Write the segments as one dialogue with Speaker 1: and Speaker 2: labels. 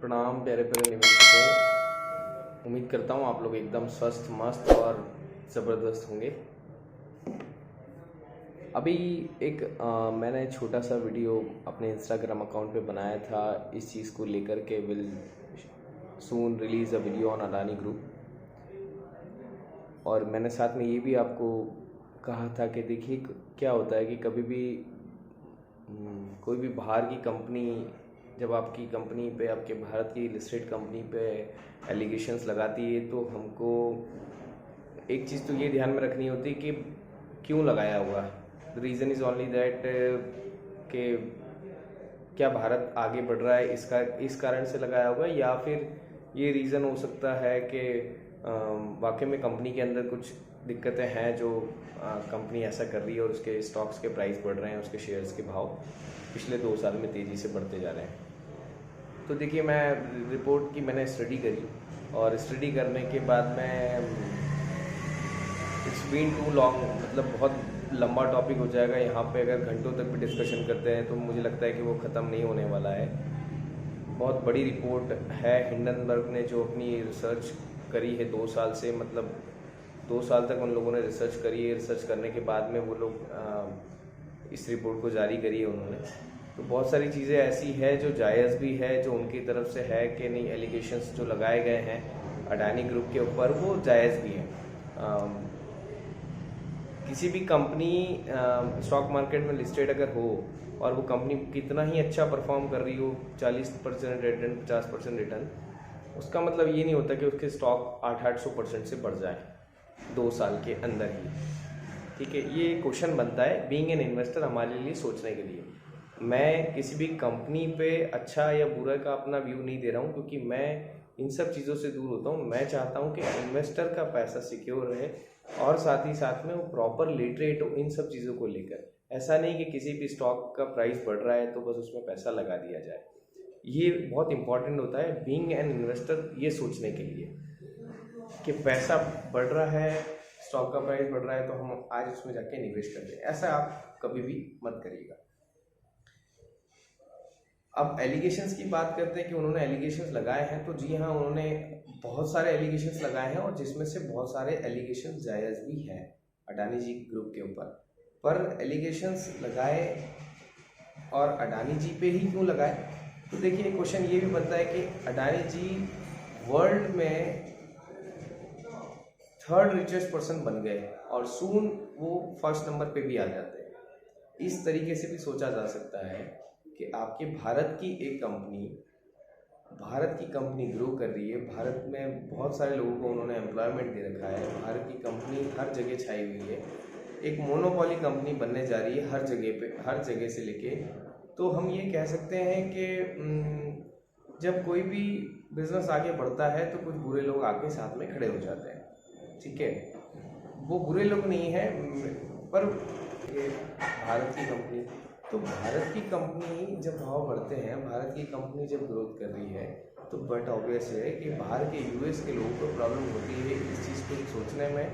Speaker 1: प्रणाम प्यारे प्यारे निवासियों। उम्मीद करता हूँ आप लोग एकदम स्वस्थ मस्त और ज़बरदस्त होंगे। अभी एक मैंने छोटा सा वीडियो अपने इंस्टाग्राम अकाउंट पे बनाया था इस चीज़ को लेकर के will soon release a video on Adani group. और मैंने साथ में ये भी आपको कहा था कि देखिए क्या होता है कि कभी भी कोई भी बाहर की कंपनी जब आपकी कंपनी पे, आपके भारत की लिस्टेड कंपनी पे एलिगेशंस लगाती है तो हमको एक चीज़ तो ये ध्यान में रखनी होती है कि क्यों लगाया हुआ। The reason is only that कि क्या भारत आगे बढ़ रहा है इस कारण से लगाया हुआ है, या फिर ये रीज़न हो सकता है कि वाकई में कंपनी के अंदर कुछ दिक्कतें हैं जो कंपनी ऐसा कर रही है और उसके स्टॉक्स के प्राइस बढ़ रहे हैं, उसके शेयर्स के भाव पिछले 2 साल में तेज़ी से बढ़ते जा रहे हैं। तो देखिए मैं रिपोर्ट की मैंने स्टडी करी और स्टडी करने के बाद मैं इट्स बीन टू लॉन्ग, मतलब बहुत लंबा टॉपिक हो जाएगा। यहाँ पे अगर घंटों तक भी डिस्कशन करते हैं तो मुझे लगता है कि वो ख़त्म नहीं होने वाला है। बहुत बड़ी रिपोर्ट है। हिंडनबर्ग ने जो अपनी रिसर्च करी है 2 साल से, मतलब 2 साल तक उन लोगों ने रिसर्च करी है। रिसर्च करने के बाद में वो लोग इस रिपोर्ट को जारी करी है उन्होंने। तो बहुत सारी चीज़ें ऐसी है जो जायज़ भी है, जो उनकी तरफ से है कि नहीं, एलिगेशंस जो लगाए गए हैं अडानी ग्रुप के ऊपर वो जायज़ भी हैं। किसी भी कंपनी स्टॉक मार्केट में लिस्टेड अगर हो और वो कंपनी कितना ही अच्छा परफॉर्म कर रही हो, 40% रिटर्न, 50% रिटर्न, उसका मतलब ये नहीं होता कि उसके स्टॉक 800% से बढ़ जाए 2 साल के अंदर ही। ठीक है, ये क्वेश्चन बनता है बीइंग एन इन्वेस्टर हमारे लिए सोचने के लिए। मैं किसी भी कंपनी पे अच्छा या बुरा का अपना व्यू नहीं दे रहा हूँ, क्योंकि मैं इन सब चीज़ों से दूर होता हूँ। मैं चाहता हूँ कि इन्वेस्टर का पैसा सिक्योर रहे और साथ ही साथ में वो प्रॉपर लिटरेट हो इन सब चीज़ों को लेकर। ऐसा नहीं कि किसी भी स्टॉक का प्राइस बढ़ रहा है तो बस उसमें पैसा लगा दिया जाए। ये बहुत इंपॉर्टेंट होता है बीइंग एन इन्वेस्टर, ये सोचने के लिए कि पैसा बढ़ रहा है, स्टॉक का प्राइस बढ़ रहा है तो हम आज उसमें जाके निवेश कर दें। ऐसा आप कभी भी मत करिएगा। अब एलिगेशंस की बात करते हैं कि उन्होंने एलिगेशंस लगाए हैं, तो जी हाँ, उन्होंने बहुत सारे एलिगेशंस लगाए हैं और जिसमें से बहुत सारे एलिगेशंस जायज़ भी हैं अडानी जी ग्रुप के ऊपर। पर एलिगेशंस लगाए और अडानी जी पे ही क्यों लगाए? तो देखिए क्वेश्चन ये भी बनता है कि अडानी जी वर्ल्ड में 3rd रिचेस्ट पर्सन बन गए और सून वो फर्स्ट नंबर पे भी आ जाते हैं। इस तरीके से भी सोचा जा सकता है कि आपके भारत की कंपनी ग्रो कर रही है। भारत में बहुत सारे लोगों को उन्होंने एम्प्लॉयमेंट दे रखा है। भारत की कंपनी हर जगह छाई हुई है, एक मोनोपोली कंपनी बनने जा रही है हर जगह पे, हर जगह से लेके। तो हम ये कह सकते हैं कि जब कोई भी बिजनेस आगे बढ़ता है तो कुछ बुरे लोग आके साथ में खड़े हो जाते हैं। ठीक है, वो बुरे लोग नहीं हैं, पर ये भारत की कंपनी, तो भारत की कंपनी जब भाव बढ़ते हैं, भारत की कंपनी जब ग्रोथ कर रही है, तो बट ऑब्वियस है कि बाहर के यूएस के लोगों को प्रॉब्लम होती है इस चीज़ को सोचने में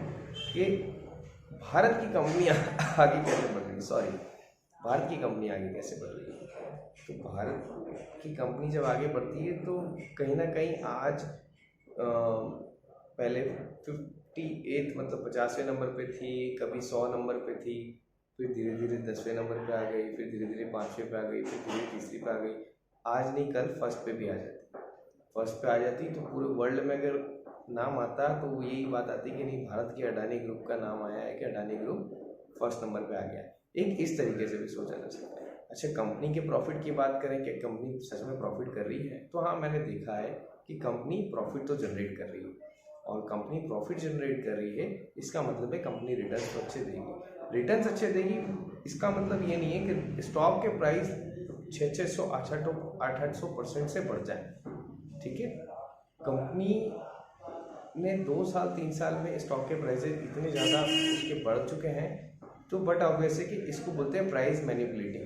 Speaker 1: कि भारत की कंपनी आगे कैसे बढ़ रही है, भारत की कंपनी आगे कैसे बढ़ रही है। तो भारत की कंपनी जब आगे बढ़ती है तो कहीं ना कहीं आज पहले 58 मतलब 50वें नंबर पे थी, कभी 100 नंबर पे थी, फिर धीरे धीरे 10वें नंबर पे आ गई, फिर धीरे धीरे 5वें पे आ गई, फिर धीरे तीसरी पे आ गई। आज नहीं कल फर्स्ट पे भी आ जाती। फर्स्ट पे आ जाती तो पूरे वर्ल्ड में अगर नाम आता तो वो यही बात आती कि नहीं, भारत के अडानी ग्रुप का नाम आया है कि अडानी ग्रुप फर्स्ट नंबर पे आ गया। एक इस तरीके से भी सोचा जा सकता है। अच्छा, कंपनी के प्रॉफिट की बात करें कि कंपनी सच में प्रॉफिट कर रही है, तो हाँ, मैंने देखा है कि कंपनी प्रॉफिट तो जनरेट कर रही है। और कंपनी प्रॉफिट जनरेट कर रही है, इसका मतलब है कंपनी रिटर्न्स तो अच्छे देगी। रिटर्न्स अच्छे देगी इसका मतलब ये नहीं है कि स्टॉक के प्राइस 600-800% से बढ़ जाए। ठीक है, कंपनी ने 2 साल 3 साल में स्टॉक के प्राइसेस इतने ज़्यादा उसके बढ़ चुके हैं, तो बट ऑब्वियस है कि इसको बोलते हैं प्राइस मैनिपुलेटिंग।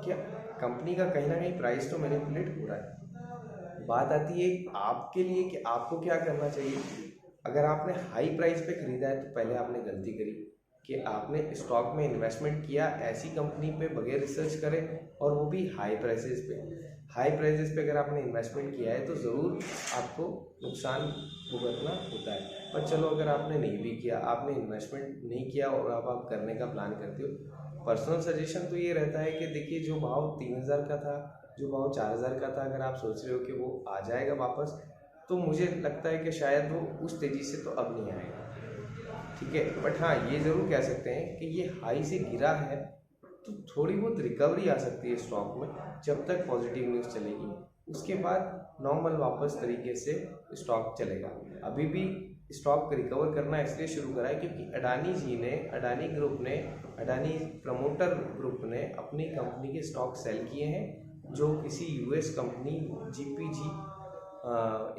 Speaker 1: क्या कंपनी का कहीं ना कहीं प्राइस तो मैनिपुलेट हो रहा है। बात आती है आपके लिए कि आपको क्या करना चाहिए। अगर आपने हाई प्राइस पे खरीदा है तो पहले आपने गलती करी कि आपने स्टॉक में इन्वेस्टमेंट किया ऐसी कंपनी पे बगैर रिसर्च करे, और वो भी हाई प्राइसेस पे। हाई प्राइजेस पे अगर आपने इन्वेस्टमेंट किया है तो ज़रूर आपको नुकसान भुगतना होता है। पर चलो अगर आपने नहीं भी किया, आपने इन्वेस्टमेंट नहीं किया और अब आप करने का प्लान करते हो, पर्सनल सजेशन तो ये रहता है कि देखिए जो भाव 3000 का था, जो भाव 4000 का था, अगर आप सोच रहे हो कि वो आ जाएगा वापस, तो मुझे लगता है कि शायद वो उस तेज़ी से तो अब नहीं आएगा, ठीक है। बट हाँ, ये ज़रूर कह सकते हैं कि ये हाई से गिरा है तो थोड़ी बहुत रिकवरी आ सकती है स्टॉक में, जब तक पॉजिटिव न्यूज़ चलेगी। उसके बाद नॉर्मल वापस तरीके से स्टॉक चलेगा। अभी भी स्टॉक रिकवर करना इसलिए शुरू करा है क्योंकि अडानी जी ने, अडानी ग्रुप ने, अडानी प्रमोटर ग्रुप ने अपनी कंपनी के स्टॉक सेल किए हैं जो किसी US company GPG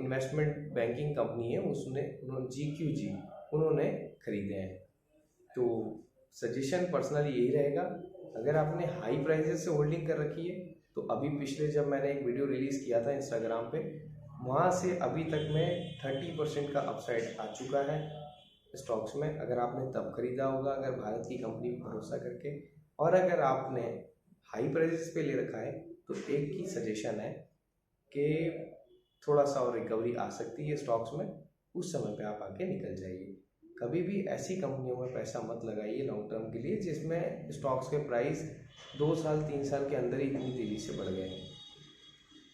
Speaker 1: investment banking company है, उन्होंने जीक्यूजी उन्होंने खरीदे हैं। तो सजेशन पर्सनली यही रहेगा, अगर आपने हाई प्राइसेस से होल्डिंग कर रखी है तो अभी पिछले जब मैंने एक वीडियो रिलीज़ किया था इंस्टाग्राम पे, वहाँ से अभी तक में 30% का अपसाइड आ चुका है स्टॉक्स में। अगर आपने तब खरीदा होगा, अगर भारत की कंपनी पर भरोसा करके, और अगर आपने हाई प्राइसेस पे ले रखा है तो एक ही सजेशन है कि थोड़ा सा और रिकवरी आ सकती है स्टॉक्स में, उस समय पे आप आके निकल जाइए। कभी भी ऐसी कंपनियों में पैसा मत लगाइए लॉन्ग टर्म के लिए जिसमें स्टॉक्स के प्राइस 2 साल 3 साल के अंदर ही इतनी तेज़ी से बढ़ गए हैं।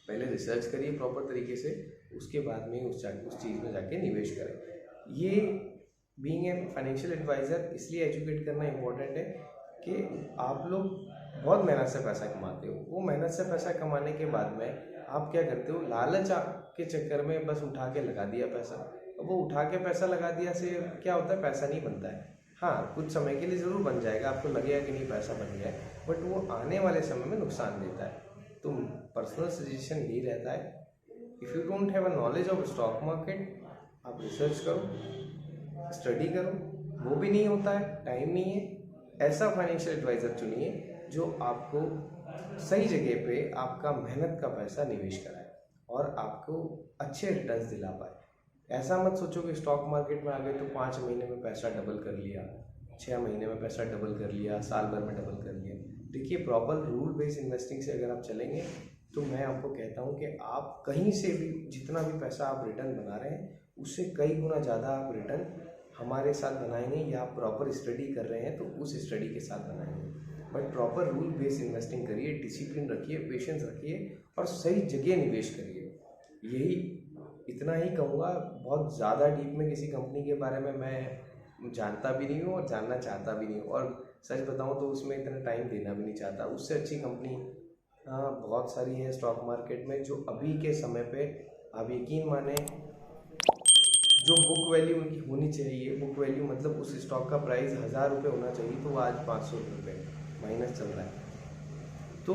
Speaker 1: पहले रिसर्च करिए प्रॉपर तरीके से, उसके बाद में उस चीज़ में जाके निवेश करें। ये बीइंग एन फाइनेंशियल एडवाइज़र इसलिए एजुकेट करना इम्पोर्टेंट है कि आप लोग बहुत मेहनत से पैसा कमाते हो, वो मेहनत से पैसा कमाने के बाद में आप क्या करते हो, लालच के चक्कर में बस उठा के लगा दिया पैसा। अब वो उठा के पैसा लगा दिया से क्या होता है, पैसा नहीं बनता है। हाँ, कुछ समय के लिए ज़रूर बन जाएगा, आपको लगेगा कि नहीं पैसा बन गया है, बट वो आने वाले समय में नुकसान देता है। तो पर्सनल सजेशन यही रहता है, if you don't have a knowledge of stock market, आप रिसर्च करो, स्टडी करो। वो भी नहीं होता है, टाइम नहीं है, ऐसा फाइनेंशियल एडवाइज़र चुनिए जो आपको सही जगह पे आपका मेहनत का पैसा निवेश कराए और आपको अच्छे रिटर्न्स दिला पाए। ऐसा मत सोचो कि स्टॉक मार्केट में आ गए तो 5 महीने में पैसा डबल कर लिया, 6 महीने में पैसा डबल कर लिया, साल भर में डबल कर लिया। देखिए, प्रॉपर रूल बेस्ड इन्वेस्टिंग से अगर आप चलेंगे तो मैं आपको कहता हूँ कि आप कहीं से भी जितना भी पैसा आप रिटर्न बना रहे हैं उससे कई गुना ज़्यादा आप रिटर्न हमारे साथ बनाएंगे, या आप प्रॉपर स्टडी कर रहे हैं तो उस स्टडी के साथ बनाएंगे। But proper rule based investing करिए, डिसिप्लिन रखिए, पेशेंस रखिए और सही जगह निवेश करिए। यही इतना ही कहूँगा। बहुत ज़्यादा डीप में किसी कंपनी के बारे में मैं जानता भी नहीं हूँ और जानना चाहता भी नहीं हूँ, और सच बताऊँ तो उसमें इतना टाइम देना भी नहीं चाहता। उससे अच्छी कंपनी बहुत सारी है स्टॉक मार्केट में जो अभी के समय पे आप यकीन माने जो बुक वैल्यू उनकी होनी चाहिए, बुक वैल्यू मतलब उस स्टॉक का प्राइस 1000 रुपये होना चाहिए तो वो आज 500 रुपये माइनस चल रहा है। तो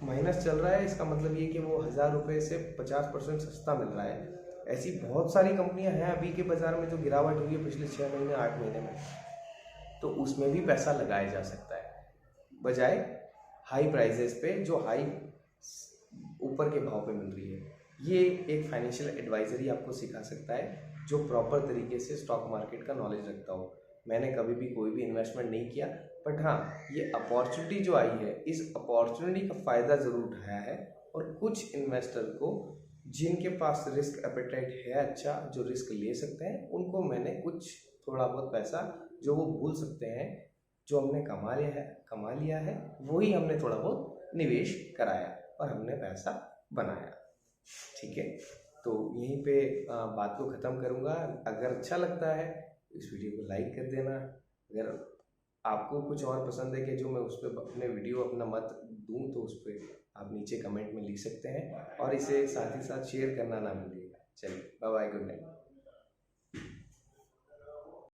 Speaker 1: माइनस चल रहा है, इसका मतलब ये कि वो 1000 रुपये से 50% सस्ता मिल रहा है। ऐसी बहुत सारी कंपनियां हैं अभी के बाज़ार में जो गिरावट हुई है पिछले 6 महीने 8 महीने में, तो उसमें भी पैसा लगाया जा सकता है बजाय हाई प्राइजेस पे जो हाई ऊपर के भाव पे मिल रही है। ये एक फाइनेंशियल एडवाइज़र ही आपको सिखा सकता है जो प्रॉपर तरीके से स्टॉक मार्केट का नॉलेज रखता हो। मैंने कभी भी कोई भी इन्वेस्टमेंट नहीं किया, बट हाँ, ये अपॉर्चुनिटी जो आई है इस अपॉर्चुनिटी का फ़ायदा ज़रूर उठाया है। और कुछ इन्वेस्टर को जिनके पास रिस्क एपेटाइट है अच्छा, जो रिस्क ले सकते हैं, उनको मैंने कुछ थोड़ा बहुत पैसा जो वो भूल सकते हैं, जो हमने कमा लिया है वही हमने थोड़ा बहुत निवेश कराया और हमने पैसा बनाया। ठीक है, तो यहीं पे बात को ख़त्म करूँगा। अगर अच्छा लगता है इस वीडियो को लाइक कर देना। अगर आपको कुछ और पसंद है कि जो मैं उस पर अपने वीडियो अपना मत दूँ तो उस पर आप नीचे कमेंट में लिख सकते हैं, और इसे साथ ही साथ शेयर करना ना भूलिएगा। चलिए, बाय बाय, गुड नाइट।